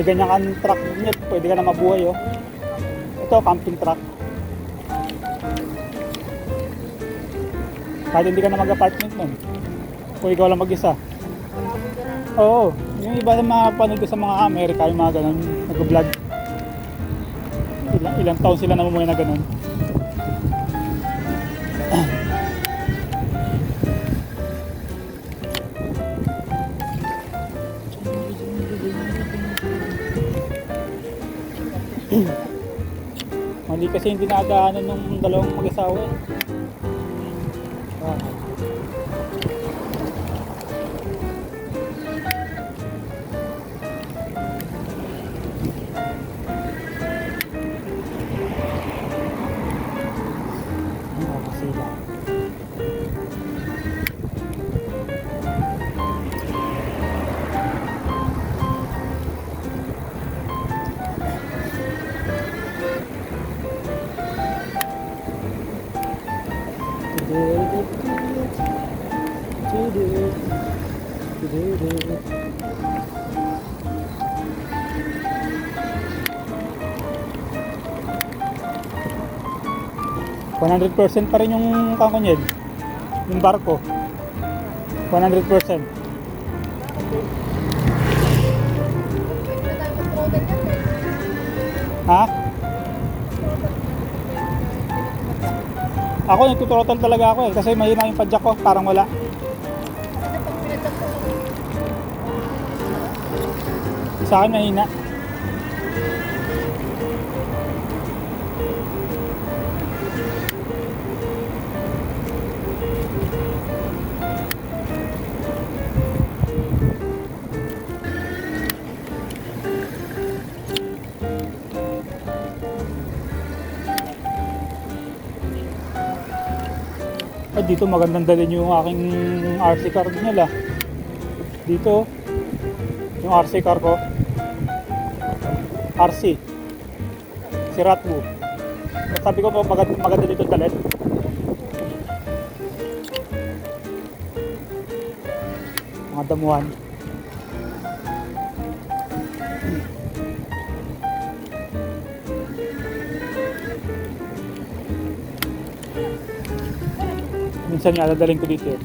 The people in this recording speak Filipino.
May ganyan kang truck niya, pwede ka na mabuhay oh. Ito, camping truck. Kahit hindi ka na mag-apartment nun. Kung ikaw lang mag-isa. Oo, yung iba na mga panood sa mga Amerika, yung mga ganun, nag-vlog. Ilang taon sila namumuhay na ganun. Mali kasi hindi nadaanan nung dalawang mag-asawa eh. Sila. %100% pa rin yung kangkonyed, yung barko 100%. Ha? Ako nagtutrottle talaga ako eh, kasi mahina yung padjak ko, parang wala. Sa akin mahina. Dito magandang dalhin yung aking RC car nila. Dito yung RC car ko. RC si Ratwu. Sabi ko maganda dito dalhin. Mga damuhan. Minsan nga dadalhin ko dito.